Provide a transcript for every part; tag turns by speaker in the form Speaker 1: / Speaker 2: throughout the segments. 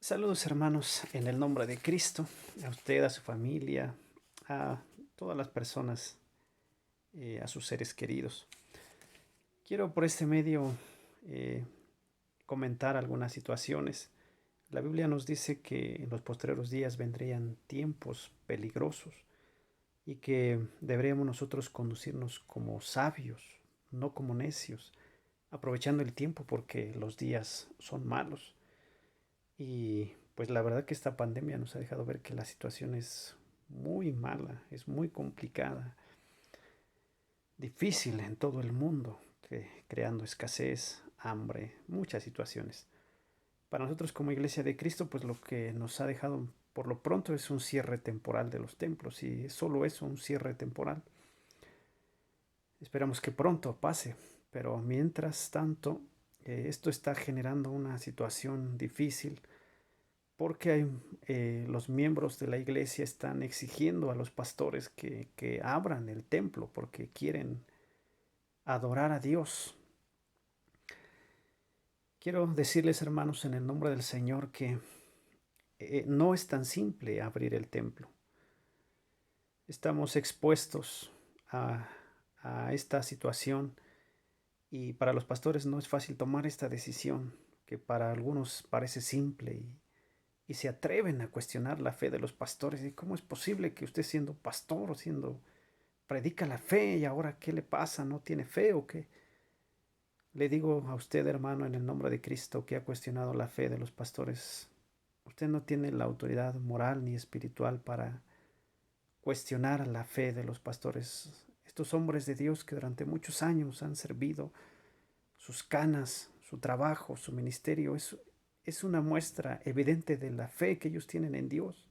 Speaker 1: Saludos hermanos, en el nombre de Cristo, a usted, a su familia, a todas las personas, a sus seres queridos. Quiero por este medio eh, comentar algunas situaciones. La Biblia nos dice que en los postreros días vendrían tiempos peligrosos y que deberíamos nosotros conducirnos como sabios, no como necios, aprovechando el tiempo porque los días son malos. Y pues la verdad que esta pandemia nos ha dejado ver que la situación es muy mala, es muy complicada, difícil en todo el mundo, creando escasez, hambre, muchas situaciones. Para nosotros como Iglesia de Cristo, pues lo que nos ha dejado por lo pronto es un cierre temporal de los templos y es solo eso, un cierre temporal. Esperamos que pronto pase, pero mientras tanto, esto está generando una situación difícil porque los miembros de la iglesia están exigiendo a los pastores que abran el templo porque quieren adorar a Dios. Quiero decirles, hermanos, en el nombre del Señor que no es tan simple abrir el templo. Estamos expuestos a, a esta situación y para los pastores no es fácil tomar esta decisión que para algunos parece simple y se atreven a cuestionar la fe de los pastores. ¿Y cómo es posible que usted siendo pastor o siendo predica la fe y ahora qué le pasa? ¿No tiene fe o qué? Le digo a usted, hermano, en el nombre de Cristo, que ha cuestionado la fe de los pastores. Usted no tiene la autoridad moral ni espiritual para cuestionar la fe de los pastores. Estos hombres de Dios que durante muchos años han servido, sus canas, su trabajo, su ministerio, es una muestra evidente de la fe que ellos tienen en Dios.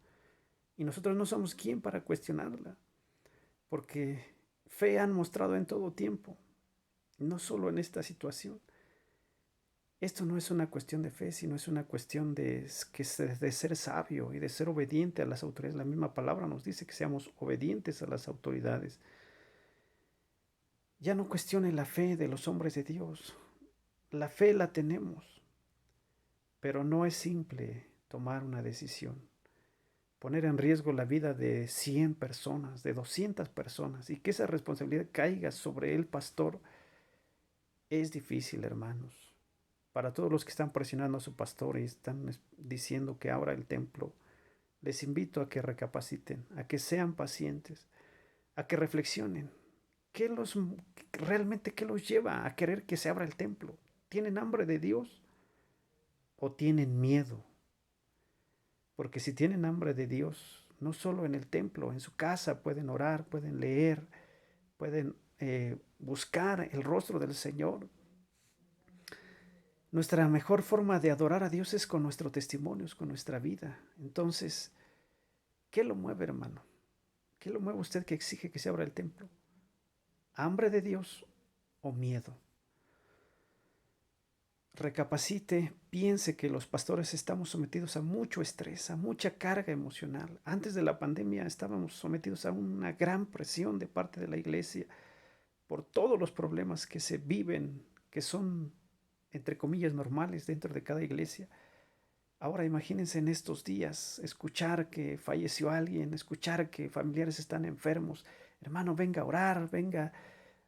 Speaker 1: Y nosotros no somos quien para cuestionarla, porque fe han mostrado en todo tiempo, no solo en esta situación. Esto no es una cuestión de fe, sino es una cuestión de ser sabio y de ser obediente a las autoridades. La misma palabra nos dice que seamos obedientes a las autoridades. Ya no cuestione la fe de los hombres de Dios. La fe la tenemos, pero no es simple tomar una decisión. Poner en riesgo la vida de 100 personas, de 200 personas, y que esa responsabilidad caiga sobre el pastor es difícil, hermanos. Para todos los que están presionando a su pastor y están diciendo que abra el templo, les invito a que recapaciten, a que sean pacientes, a que reflexionen. ¿Qué los, realmente qué los lleva a querer que se abra el templo? ¿Tienen hambre de Dios o tienen miedo? Porque si tienen hambre de Dios, no solo en el templo, en su casa pueden orar, pueden leer, pueden buscar el rostro del Señor. Nuestra mejor forma de adorar a Dios es con nuestro testimonio, es con nuestra vida. Entonces, ¿qué lo mueve, hermano? ¿Qué lo mueve usted que exige que se abra el templo? ¿Hambre de Dios o miedo? Recapacite, piense que los pastores estamos sometidos a mucho estrés, a mucha carga emocional. Antes de la pandemia estábamos sometidos a una gran presión de parte de la iglesia por todos los problemas que se viven, que son, entre comillas, normales dentro de cada iglesia. Ahora imagínense en estos días escuchar que falleció alguien, escuchar que familiares están enfermos. Hermano, venga a orar, venga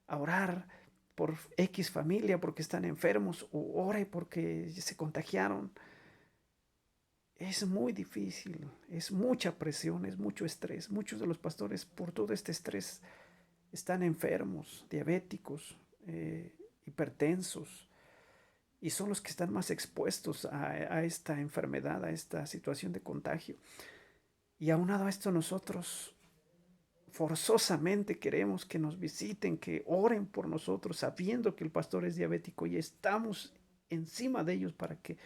Speaker 1: a orar por X familia porque están enfermos o ore porque se contagiaron. Es muy difícil, es mucha presión, es mucho estrés. Muchos de los pastores por todo este estrés están enfermos, diabéticos, hipertensos, y son los que están más expuestos a esta enfermedad, a esta situación de contagio. Y aunado a esto nosotros forzosamente queremos que nos visiten, que oren por nosotros, sabiendo que el pastor es diabético y estamos encima de ellos para que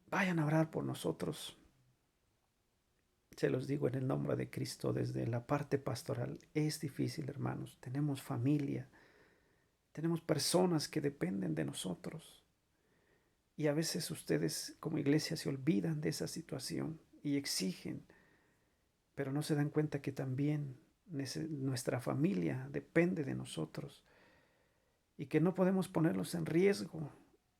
Speaker 1: vayan a orar por nosotros. Se los digo en el nombre de Cristo, desde la parte pastoral es difícil, hermanos. Tenemos familia, tenemos personas que dependen de nosotros. Y a veces ustedes como iglesia se olvidan de esa situación y exigen, pero no se dan cuenta que también nuestra familia depende de nosotros y que no podemos ponerlos en riesgo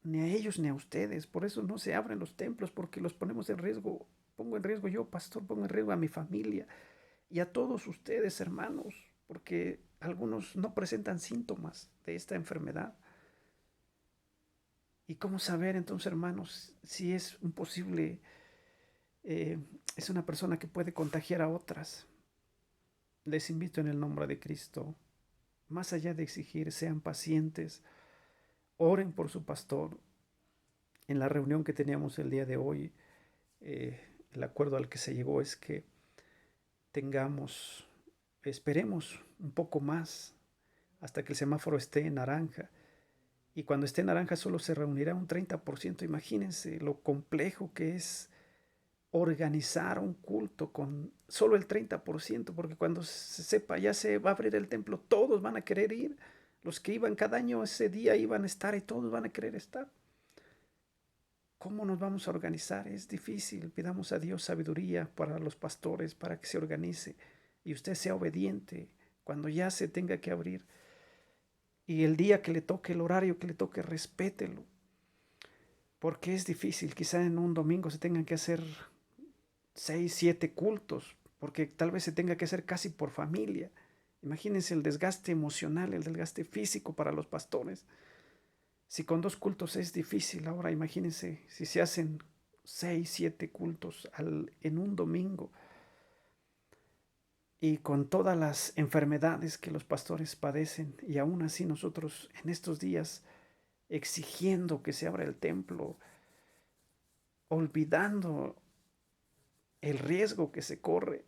Speaker 1: ni a ellos ni a ustedes. Por eso no se abren los templos, porque los ponemos en riesgo. Pongo en riesgo yo, pastor, pongo en riesgo a mi familia y a todos ustedes, hermanos, porque algunos no presentan síntomas de esta enfermedad. ¿Y cómo saber entonces, hermanos, si es un posible, es una persona que puede contagiar a otras? Les invito en el nombre de Cristo, más allá de exigir, sean pacientes, oren por su pastor. En la reunión que teníamos el día de hoy, el acuerdo al que se llegó es que tengamos, esperemos un poco más hasta que el semáforo esté en naranja. Y cuando esté en naranja solo se reunirá un 30%. Imagínense lo complejo que es organizar un culto con solo el 30%, porque cuando se sepa ya se va a abrir el templo, todos van a querer ir. Los que iban cada año ese día iban a estar y todos van a querer estar. ¿Cómo nos vamos a organizar? Es difícil. Pidamos a Dios sabiduría para los pastores, para que se organice y usted sea obediente cuando ya se tenga que abrir. Y el día que le toque, el horario que le toque, respételo. Porque es difícil. Quizá en un domingo se tengan que hacer 6, 7 cultos, porque tal vez se tenga que hacer casi por familia. Imagínense el desgaste emocional, el desgaste físico para los pastores. Si con 2 cultos es difícil, ahora imagínense si se hacen 6, 7 cultos en un domingo y con todas las enfermedades que los pastores padecen, y aún así nosotros en estos días exigiendo que se abra el templo, olvidando el riesgo que se corre.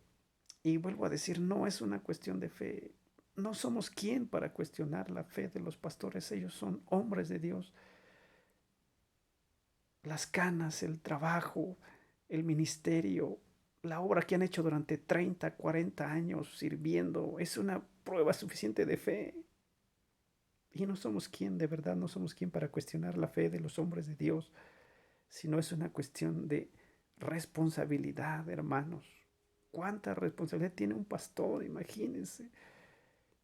Speaker 1: Y vuelvo a decir, no es una cuestión de fe. No somos quien para cuestionar la fe de los pastores. Ellos son hombres de Dios. Las canas, el trabajo, el ministerio, la obra que han hecho durante 30, 40 años sirviendo, es una prueba suficiente de fe. Y no somos quien, de verdad, no somos quien para cuestionar la fe de los hombres de Dios, sino es una cuestión de responsabilidad, hermanos. ¿Cuánta responsabilidad tiene un pastor? Imagínense.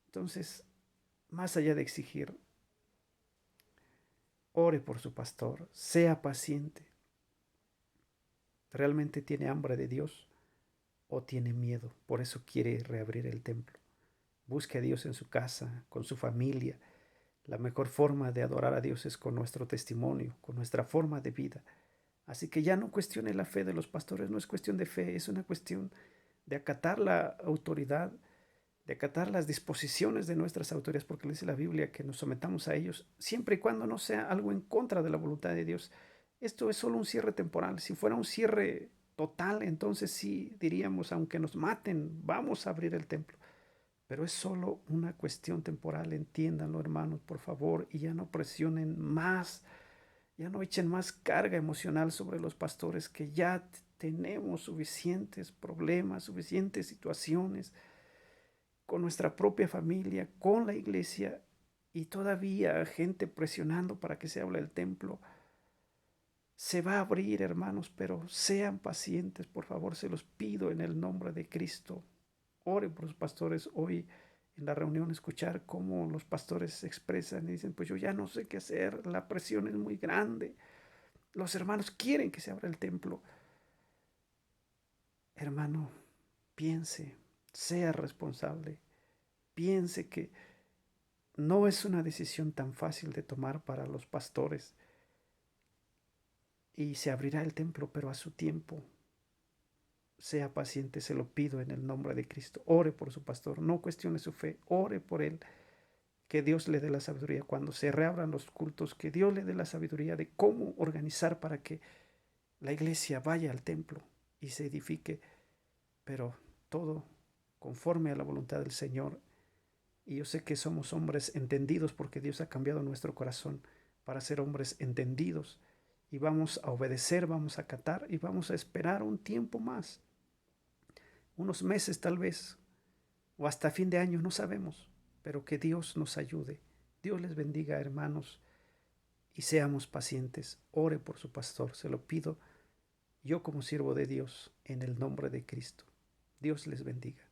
Speaker 1: Entonces, más allá de exigir, ore por su pastor, sea paciente. ¿Realmente tiene hambre de Dios o tiene miedo? Por eso quiere reabrir el templo. Busque a Dios en su casa, con su familia. La mejor forma de adorar a Dios es con nuestro testimonio, con nuestra forma de vida. Así que ya no cuestione la fe de los pastores, no es cuestión de fe, es una cuestión de acatar la autoridad, de acatar las disposiciones de nuestras autoridades, porque dice la Biblia que nos sometamos a ellos, siempre y cuando no sea algo en contra de la voluntad de Dios. Esto es solo un cierre temporal. Si fuera un cierre total, entonces sí diríamos, aunque nos maten, vamos a abrir el templo. Pero es solo una cuestión temporal, entiéndanlo, hermanos, por favor, y ya no presionen más, ya no echen más carga emocional sobre los pastores, que ya tenemos suficientes problemas, suficientes situaciones con nuestra propia familia, con la iglesia, y todavía gente presionando para que se abra el templo. Se va a abrir, hermanos, pero sean pacientes, por favor, se los pido en el nombre de Cristo. Oren por los pastores. Hoy en la reunión escuchar cómo los pastores se expresan y dicen, pues yo ya no sé qué hacer, la presión es muy grande. Los hermanos quieren que se abra el templo. Hermano, piense, sea responsable, piense que no es una decisión tan fácil de tomar para los pastores, y se abrirá el templo, pero a su tiempo. Sea paciente, se lo pido en el nombre de Cristo. Ore por su pastor, no cuestione su fe, ore por él, que Dios le dé la sabiduría. Cuando se reabran los cultos, que Dios le dé la sabiduría de cómo organizar para que la iglesia vaya al templo y se edifique, pero todo conforme a la voluntad del Señor. Y yo sé que somos hombres entendidos, porque Dios ha cambiado nuestro corazón para ser hombres entendidos, y vamos a obedecer, vamos a acatar y vamos a esperar un tiempo más, unos meses tal vez, o hasta fin de año, no sabemos, pero que Dios nos ayude. Dios les bendiga, hermanos, y seamos pacientes. Ore por su pastor, se lo pido yo como siervo de Dios, en el nombre de Cristo. Dios les bendiga.